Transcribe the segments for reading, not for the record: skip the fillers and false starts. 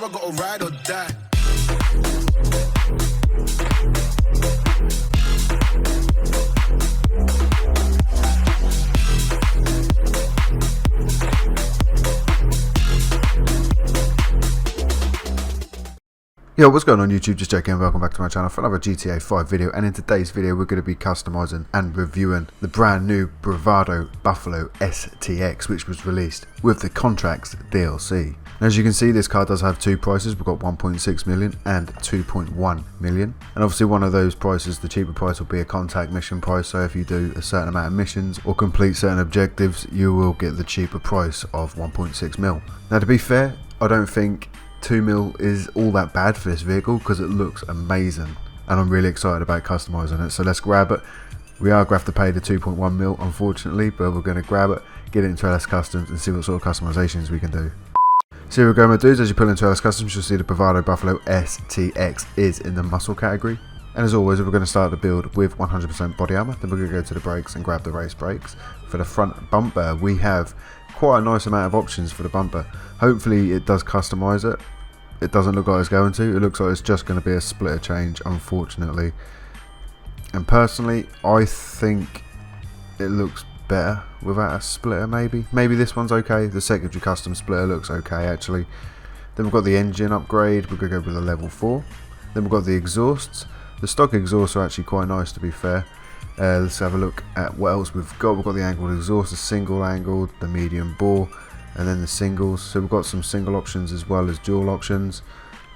I gotta ride or die. Yo, what's going on YouTube? Just checking in. Welcome back to my channel for another GTA 5 video, and in today's video we're going to be customizing and reviewing the brand new Bravado Buffalo STX, which was released with the Contracts DLC. And as you can see, this car does have two prices. We've got 1.6 million and 2.1 million, and obviously one of those prices, the cheaper price, will be a contact mission price. So if you do a certain amount of missions or complete certain objectives, you will get the cheaper price of 1.6 mil. Now, to be fair, I don't think 2 mil is all that bad for this vehicle because it looks amazing, and I'm really excited about customizing it. So let's grab it. We are going to have to pay the 2.1 mil unfortunately, but we're going to grab it, get it into LS Customs and see what sort of customizations we can do. So here we go, my dudes. As you pull into LS Customs, you'll see the Bravado Buffalo STX is in the muscle category, and as always we're going to start the build with 100% body armor. Then we're going to go to the brakes and grab the race brakes. For the front bumper, we have quite a nice amount of options for the bumper. Hopefully it does customize it. It doesn't look like it's going to. It looks like it's just going to be a splitter change, unfortunately. And personally, I think it looks better without a splitter. Maybe this one's okay. The secondary custom splitter looks okay actually. Then we've got the engine upgrade. We're going to go with a level 4. Then we've got the exhausts. The stock exhausts are actually quite nice, to be fair. Let's have a look at what else we've got. We've got the angled exhaust, the single angled, the medium bore, and then the singles. So we've got some single options as well as dual options,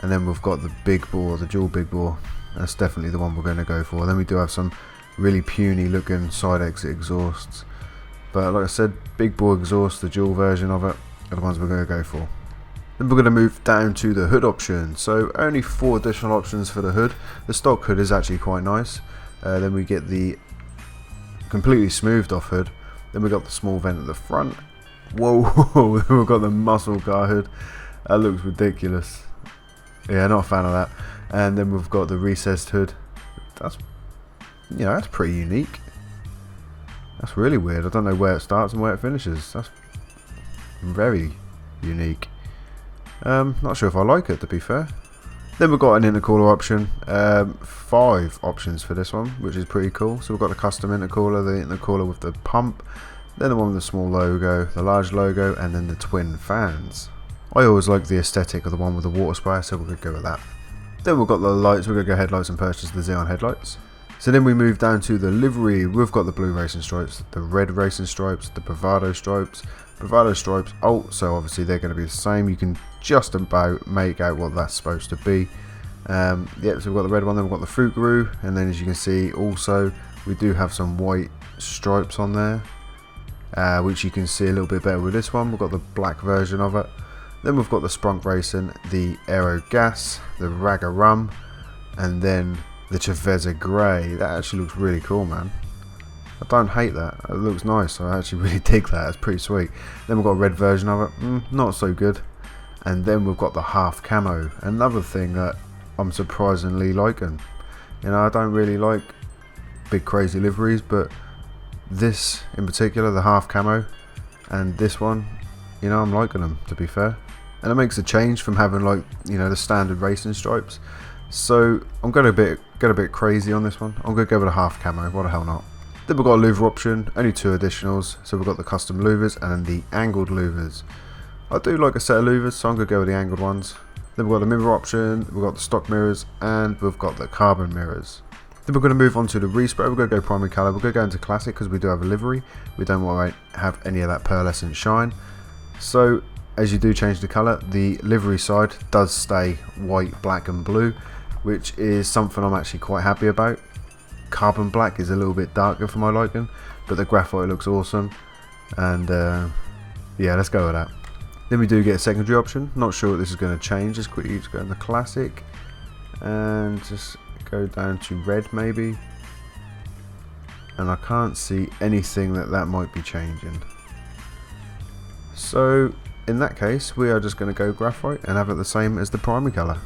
and then we've got the big bore, the dual big bore. That's definitely the one we're going to go for. Then we do have some really puny looking side exit exhausts, but like I said, big bore exhaust, the dual version of it, are the ones we're going to go for. Then we're going to move down to the hood option. So only 4 additional options for the hood. The stock hood is actually quite nice. Then we get the completely smoothed off hood. Then we got the small vent at the front. Whoa, we've got the muscle car hood. That looks ridiculous. Yeah, not a fan of that. And then we've got the recessed hood. That's, you know, that's pretty unique. That's really weird. I don't know where it starts and where it finishes. That's very unique. Not sure if I like it, to be fair. Then we've got an intercooler option. 5 options for this one, which is pretty cool. So we've got the custom intercooler, the intercooler with the pump, then the one with the small logo, the large logo, and then the twin fans. I always like the aesthetic of the one with the water sprayer, so we're going to go with that. Then we've got the lights. We're going to go headlights and purchase the Xeon headlights. So then we move down to the livery. We've got the blue racing stripes, the red racing stripes, the Bravado stripes. Bravado stripes, so obviously they're going to be the same. You can just about make out what that's supposed to be. So we've got the red one, then we've got the fruit guru, and then as you can see also we do have some white stripes on there, which you can see a little bit better with this one. We've got the black version of it. Then we've got the Sprunk Racing, the Aero Gas, the Raga Rum, and then the Cerveza Grey. That actually looks really cool, man. I don't hate that. It looks nice. I actually really dig that. It's pretty sweet. Then we've got a red version of it. Not so good. And then we've got the half camo. Another thing that I'm surprisingly liking. You know, I don't really like big crazy liveries, but this in particular, the half camo, and this one, you know, I'm liking them, to be fair. And it makes a change from having, like, you know, the standard racing stripes. So I'm going a bit crazy on this one. I'm going to go with a half camo. Why the hell not? Then we've got a louver option, only 2 additionals. So we've got the custom louvers and the angled louvers. I do like a set of louvers, so I'm going to go with the angled ones. Then we've got the mirror option, we've got the stock mirrors, and we've got the carbon mirrors. Then we're going to move on to the respray. We're going to go primary colour. We're going to go into classic because we do have a livery. We don't want to have any of that pearlescent shine. So as you do change the colour, the livery side does stay white, black and blue, which is something I'm actually quite happy about. Carbon black is a little bit darker for my liking, but the graphite looks awesome, and yeah, let's go with that. Then we do get a secondary option. Not sure what this is going to change. Just quickly go in the classic and just go down to red maybe, and I can't see anything that might be changing. So in that case we are just going to go graphite and have it the same as the primary colour.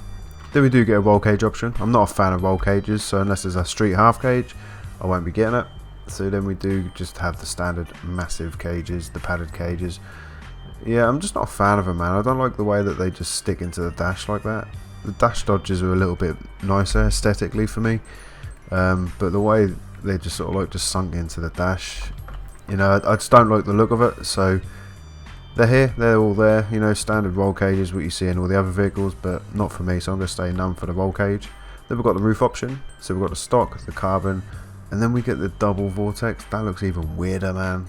Then we do get a roll cage option. I'm not a fan of roll cages, so unless there's a street half cage I won't be getting it. So then we do just have the standard massive cages, the padded cages. yeah, I'm just not a fan of them, man. I don't like the way that they just stick into the dash like that. The dash dodges are a little bit nicer aesthetically for me, but the way they just sort of like just sunk into the dash, you know, I just don't like the look of it. So they're here, they're all there, you know, standard roll cages, what you see in all the other vehicles, but not for me, so I'm going to stay none for the roll cage. Then we've got the roof option, so we've got the stock, the carbon, and then we get the double vortex. That looks even weirder, man.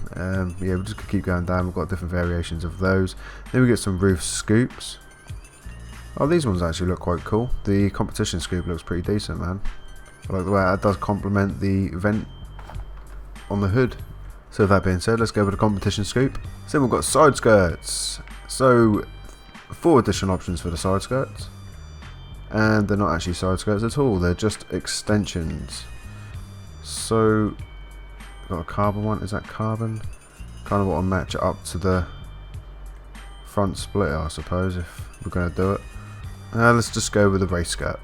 Yeah, we're just going to keep going down. We've got different variations of those. Then we get some roof scoops. Oh, these ones actually look quite cool. The competition scoop looks pretty decent, man. I like the way that does complement the vent on the hood. So with that being said, let's go with the competition scoop. So then we've got side skirts. So 4 additional options for the side skirts. And they're not actually side skirts at all, they're just extensions. So got a carbon one, is that carbon? Kind of want to match it up to the front splitter, I suppose, if we're going to do it. Let's just go with the race skirt.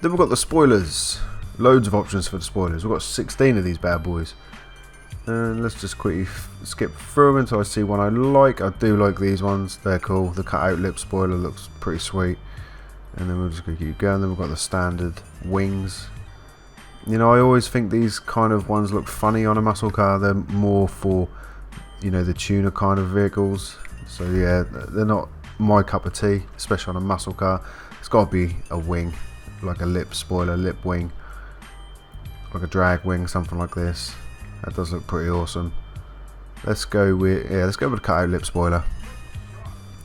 Then we've got the spoilers. Loads of options for the spoilers. We've got 16 of these bad boys. And let's just quickly skip through them until I see one I like. I do like these ones, they're cool. The cut out lip spoiler looks pretty sweet. And then we're just going to keep going. Then we've got the standard wings. You know, I always think these kind of ones look funny on a muscle car. They're more for, you know, the tuner kind of vehicles. So yeah, they're not my cup of tea, especially on a muscle car. It's got to be a wing, like a lip spoiler, lip wing, like a drag wing, something like this. That does look pretty awesome. Let's go with the cutout lip spoiler.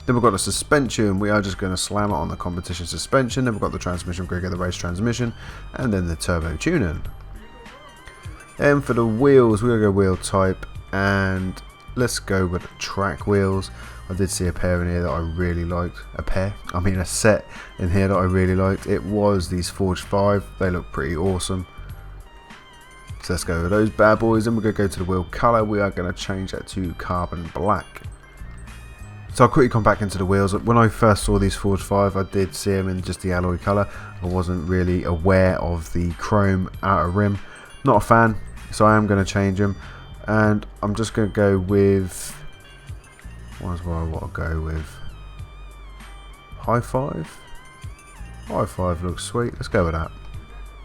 Then we've got the suspension. We are just going to slam it on the competition suspension. Then we've got the transmission, we're going to get the race transmission, and then the turbo tuning. And for the wheels, we're going to go wheel type, and let's go with track wheels. I did see a pair in here that I really liked. A set in here that I really liked. It was these Forged 5. They look pretty awesome. So let's go with those bad boys, and we're going to go to the wheel colour. We are going to change that to carbon black. So I'll quickly come back into the wheels. When I first saw these Forged 5, I did see them in just the alloy colour. I wasn't really aware of the chrome outer rim. Not a fan, so I am going to change them. And I'm just going to go with... what is what I want to go with? High 5? High 5 looks sweet. Let's go with that.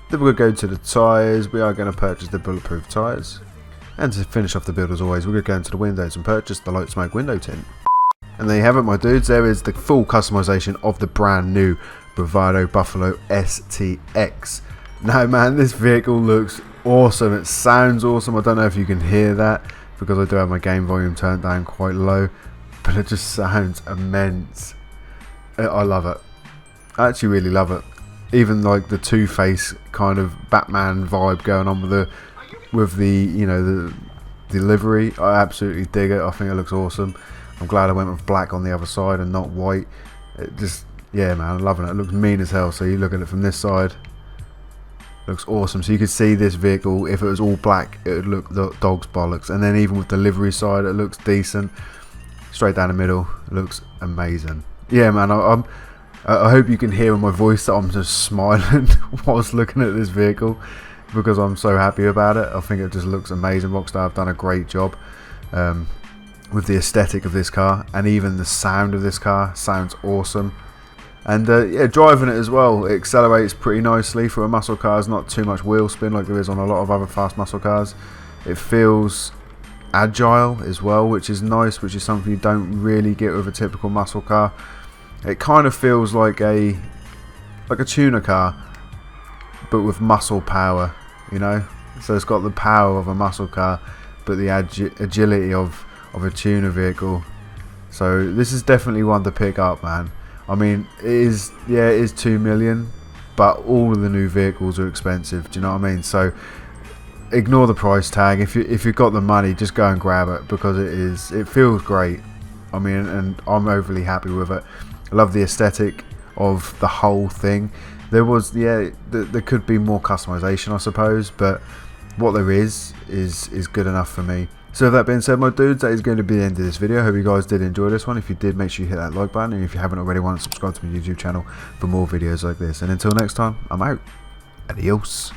Then we're going to go to the tyres. We are going to purchase the bulletproof tyres. And to finish off the build as always, we're going to go into the windows and purchase the light smoke window tint. And there you have it, my dudes. There is the full customization of the brand new Bravado Buffalo STX. Now, man, this vehicle looks awesome. It sounds awesome. I don't know if you can hear that because I do have my game volume turned down quite low, but it just sounds immense. I love it. I actually really love it. Even like the Two-Face kind of Batman vibe going on with the you know, the delivery. I absolutely dig it. I think it looks awesome. I'm glad I went with black on the other side and not white. It just, yeah, man, I'm loving it. It looks mean as hell. So you look at it from this side, looks awesome. So you can see this vehicle, if it was all black, it would look dog's bollocks. And then even with the livery side, it looks decent. Straight down the middle, it looks amazing. Yeah, man, I hope you can hear in my voice that I'm just smiling whilst looking at this vehicle because I'm so happy about it. I think it just looks amazing. Rockstar have done a great job with the aesthetic of this car, and even the sound of this car sounds awesome. And yeah, driving it as well, it accelerates pretty nicely for a muscle car. There's not too much wheel spin like there is on a lot of other fast muscle cars. It feels agile as well, which is nice, which is something you don't really get with a typical muscle car. It kind of feels like a tuner car, but with muscle power, you know. So it's got the power of a muscle car, but the agility of a tuner vehicle. So this is definitely one to pick up, man. I mean, it is 2 million, but all of the new vehicles are expensive. Do you know what I mean? So ignore the price tag. If you've got the money, just go and grab it because it feels great. I mean, and I'm overly happy with it. I love the aesthetic of the whole thing. There could be more customization, I suppose, but what there is good enough for me. So with that being said, my dudes, that is going to be the end of this video. I hope you guys did enjoy this one. If you did, make sure you hit that like button, and if you haven't already, subscribe to my YouTube channel for more videos like this. And until next time, I'm out. Adios.